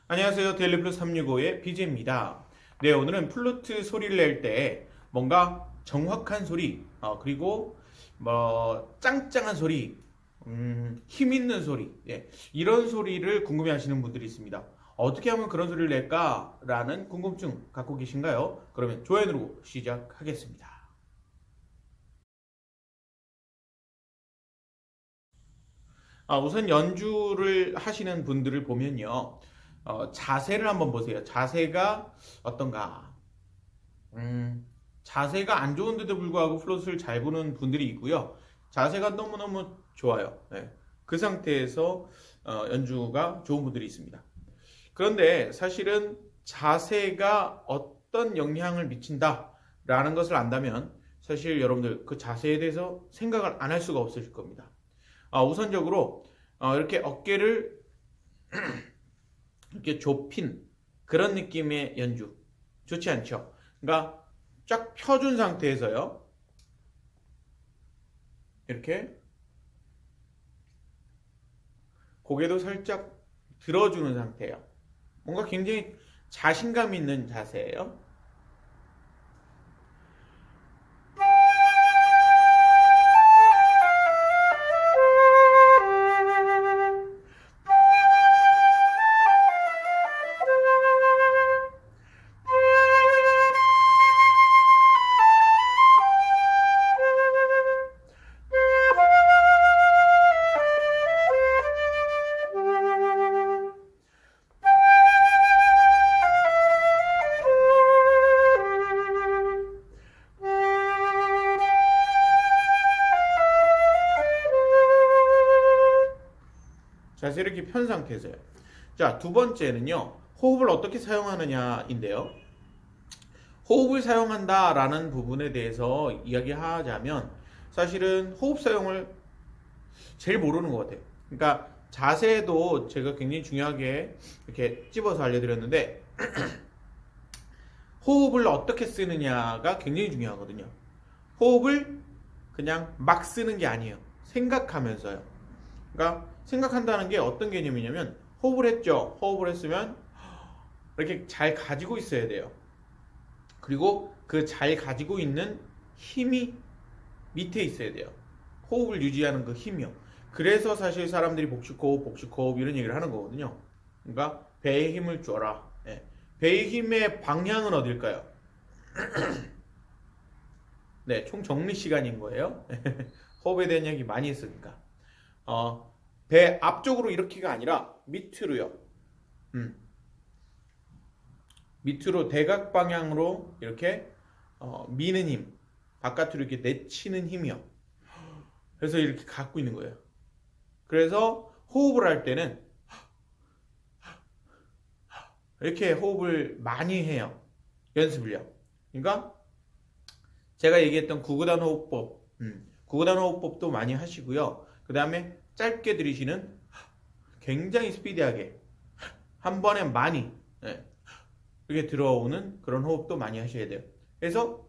안녕하세요. 데일리플러스 365의 BJ입니다. 네, 오늘은 플루트 소리를 낼 때 뭔가 정확한 소리, 그리고 뭐 짱짱한 소리, 힘 있는 소리, 이런 소리를 궁금해 하시는 분들이 있습니다. 어떻게 하면 그런 소리를 낼까라는 궁금증 갖고 계신가요? 그러면 좋아요 누르고 시작하겠습니다. 우선 연주를 하시는 분들을 보면요. 자세를 한번 보세요. 자세가 어떤가? 자세가 안 좋은데도 불구하고 플룻을 잘 부는 분들이 있고요. 자세가 너무너무 좋아요. 네. 그 상태에서 연주가 좋은 분들이 있습니다. 그런데 사실은 자세가 어떤 영향을 미친다라는 것을 안다면 사실 여러분들 그 자세에 대해서 생각을 안 할 수가 없으실 겁니다. 우선적으로 이렇게 어깨를 이렇게 좁힌 그런 느낌의 연주 좋지 않죠. 그러니까 쫙 펴준 상태에서요. 이렇게 고개도 살짝 들어주는 상태예요. 뭔가 굉장히 자신감 있는 자세예요. 자세 이렇게 편 상태에서요. 자, 두 번째는요. 호흡을 어떻게 사용하느냐인데요. 호흡을 사용한다라는 부분에 대해서 이야기하자면 사실은 호흡 사용을 제일 모르는 것 같아요. 그러니까 자세도 제가 굉장히 중요하게 이렇게 찝어서 알려드렸는데 호흡을 어떻게 쓰느냐가 굉장히 중요하거든요. 호흡을 그냥 막 쓰는 게 아니에요. 생각하면서요. 그러니까 생각한다는 게 어떤 개념이냐면 호흡을 했죠. 호흡을 했으면 이렇게 잘 가지고 있어야 돼요. 그리고 그 잘 가지고 있는 힘이 밑에 있어야 돼요. 호흡을 유지하는 그 힘이요. 그래서 사실 사람들이 복식호흡, 복식호흡 이런 얘기를 하는 거거든요. 그러니까 배에 힘을 줘라. 예. 배의 힘의 방향은 어딜까요? 네, 총 정리 시간인 거예요. 호흡에 대한 이야기 많이 했으니까. 배 앞쪽으로 이렇게가 아니라 밑으로요. 음, 밑으로 대각 방향으로 이렇게 미는 힘, 바깥으로 이렇게 내치는 힘이요. 그래서 이렇게 갖고 있는 거예요. 그래서 호흡을 할 때는 이렇게 호흡을 많이 해요. 연습을요. 그러니까 제가 얘기했던 구구단 호흡법, 구구단 호흡법도 많이 하시고요. 그 다음에 짧게 들이쉬는 굉장히 스피디하게 한 번에 많이 이렇게 들어오는 그런 호흡도 많이 하셔야 돼요. 그래서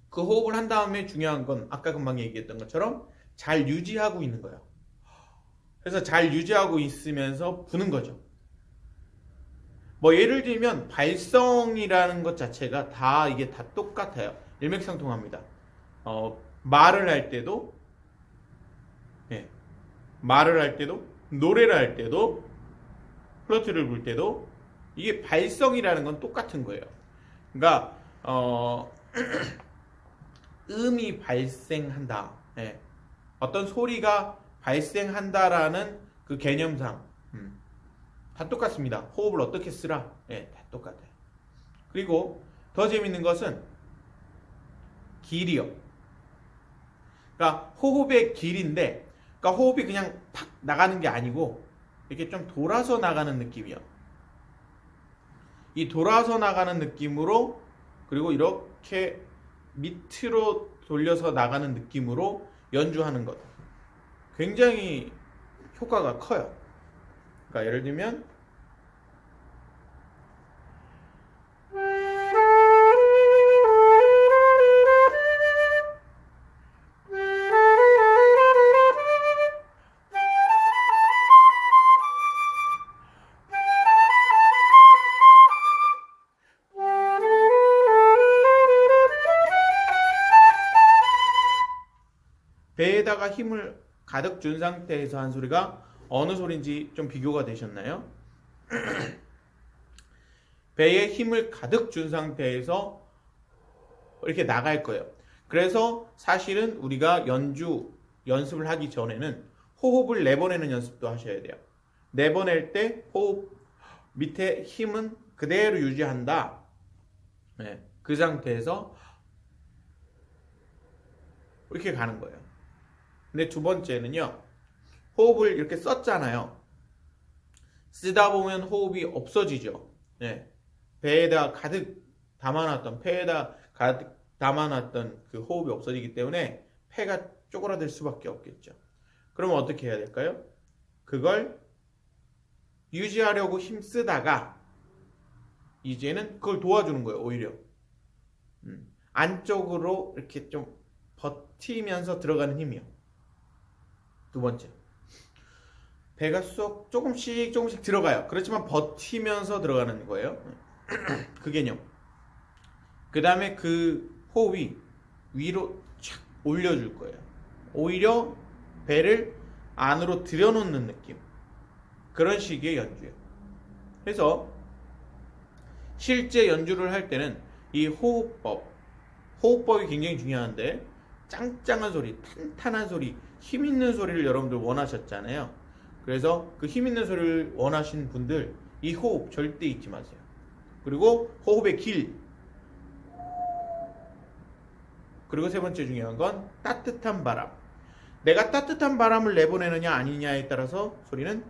그 호흡을 한 다음에 중요한 건 아까 금방 얘기했던 것처럼 잘 유지하고 있는 거예요. 그래서 잘 유지하고 있으면서 부는 거죠. 뭐 예를 들면 발성이라는 것 자체가 다 이게 다 똑같아요. 일맥상통합니다. 말을 할 때도 예, 말을 할 때도 노래를 할 때도 플러트를 불 때도 이게 발성이라는 건 똑같은 거예요. 그러니까 음이 발생한다. 예, 어떤 소리가 발생한다라는 그 개념상 다 똑같습니다. 호흡을 어떻게 쓰라? 예, 다 똑같아요. 그리고 더 재밌는 것은 길이요. 그러니까 호흡의 길인데, 그러니까 호흡이 그냥 팍 나가는 게 아니고 이렇게 좀 돌아서 나가는 느낌이요. 이 돌아서 나가는 느낌으로 그리고 이렇게 밑으로 돌려서 나가는 느낌으로 연주하는 것. 굉장히 효과가 커요. 그러니까 예를 들면 배에다가 힘을 가득 준 상태에서 한 소리가 어느 소리인지 좀 비교가 되셨나요? 배에 힘을 가득 준 상태에서 이렇게 나갈 거예요. 그래서 사실은 우리가 연습을 하기 전에는 호흡을 내보내는 연습도 하셔야 돼요. 내보낼 때 호흡 밑에 힘은 그대로 유지한다. 네, 그 상태에서 이렇게 가는 거예요. 근데 두 번째는요. 호흡을 이렇게 썼잖아요. 쓰다 보면 호흡이 없어지죠. 네, 배에다 가득 담아놨던 폐에다 가득 담아놨던 그 호흡이 없어지기 때문에 폐가 쪼그라들 수밖에 없겠죠. 그러면 어떻게 해야 될까요? 그걸 유지하려고 힘쓰다가 이제는 그걸 도와주는 거예요. 오히려 안쪽으로 이렇게 좀 버티면서 들어가는 힘이요. 두 번째, 배가 쏙 조금씩 들어가요. 그렇지만 버티면서 들어가는 거예요. 그 개념. 그 다음에 그 호흡이 위로 착 올려줄 거예요. 오히려 배를 안으로 들여놓는 느낌. 그런 식의 연주예요. 그래서 실제 연주를 할 때는 이 호흡법이 굉장히 중요한데, 짱짱한 소리, 탄탄한 소리, 힘 있는 소리를 여러분들 원하셨잖아요. 그래서 그 힘 있는 소리를 원하신 분들 이 호흡 절대 잊지 마세요. 그리고 호흡의 길. 그리고 세 번째 중요한 건 따뜻한 바람. 내가 따뜻한 바람을 내보내느냐 아니냐에 따라서 소리는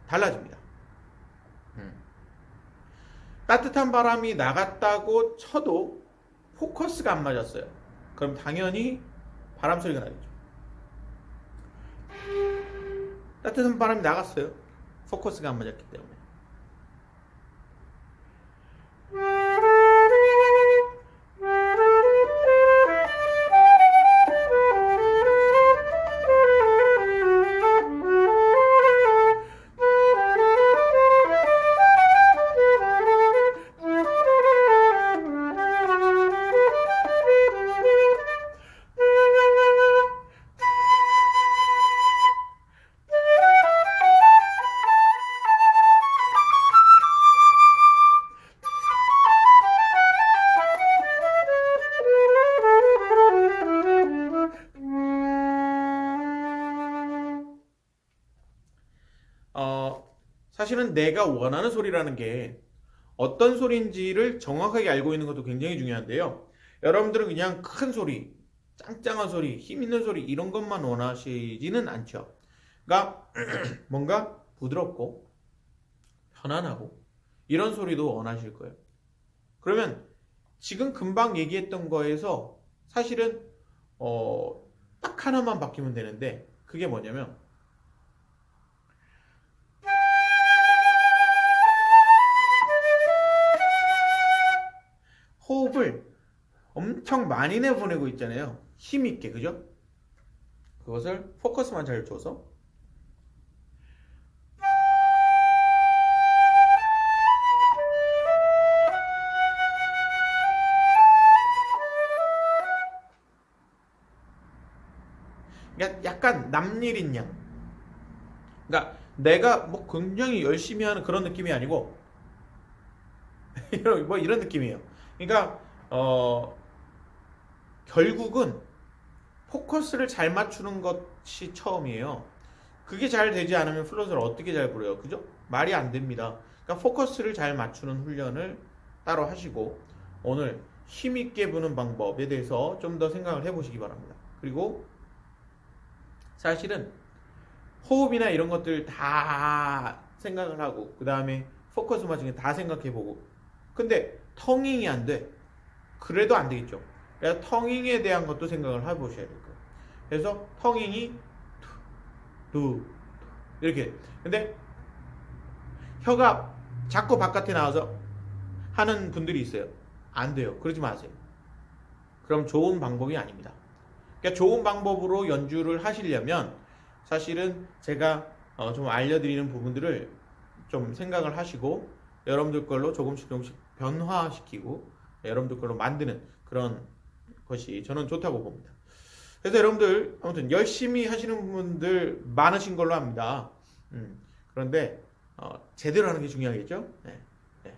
달라집니다. 따뜻한 바람이 나갔다고 쳐도 포커스가 안 맞았어요. 그럼 당연히 바람 소리가 나겠죠. 따뜻한 바람이 나갔어요. 포커스가 안 맞았기 때문에. 사실은 내가 원하는 소리라는 게 어떤 소리인지를 정확하게 알고 있는 것도 굉장히 중요한데요. 여러분들은 그냥 큰 소리, 짱짱한 소리, 힘 있는 소리 이런 것만 원하시지는 않죠. 그러니까 뭔가 부드럽고 편안하고 이런 소리도 원하실 거예요. 그러면 지금 금방 얘기했던 거에서 사실은 딱 하나만 바뀌면 되는데, 그게 뭐냐면 호흡을 엄청 많이 내보내고 있잖아요. 힘있게, 그죠? 그것을 포커스만 잘 줘서 약간 남일인 양. 그러니까 내가 뭐 굉장히 열심히 하는 그런 느낌이 아니고 뭐 이런 느낌이에요. 그러니까 결국은 포커스를 잘 맞추는 것이 처음이에요. 그게 잘 되지 않으면 플룻을 어떻게 잘 불어요? 그죠? 말이 안 됩니다. 그러니까 포커스를 잘 맞추는 훈련을 따로 하시고, 오늘 힘있게 부는 방법에 대해서 좀 더 생각을 해보시기 바랍니다. 그리고 사실은 호흡이나 이런 것들 다 생각을 하고, 그 다음에 포커스 맞추는 게 다 생각해보고, 근데 텅잉이 안 돼. 그래도 안 되겠죠. 그래서 텅잉에 대한 것도 생각을 해보셔야 될 거예요. 그래서 텅잉이 두 이렇게. 근데 혀가 자꾸 바깥에 나와서 하는 분들이 있어요. 안 돼요. 그러지 마세요. 그럼 좋은 방법이 아닙니다. 그러니까 좋은 방법으로 연주를 하시려면 사실은 제가 좀 알려드리는 부분들을 좀 생각을 하시고, 여러분들 걸로 조금씩 변화시키고 여러분들 걸로 만드는 그런 것이 저는 좋다고 봅니다. 그래서 여러분들 아무튼 열심히 하시는 분들 많으신 걸로 압니다. 그런데 제대로 하는 게 중요하겠죠. 네, 네.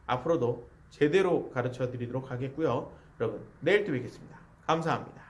앞으로도 제대로 가르쳐 드리도록 하겠고요. 여러분 내일 또 뵙겠습니다. 감사합니다.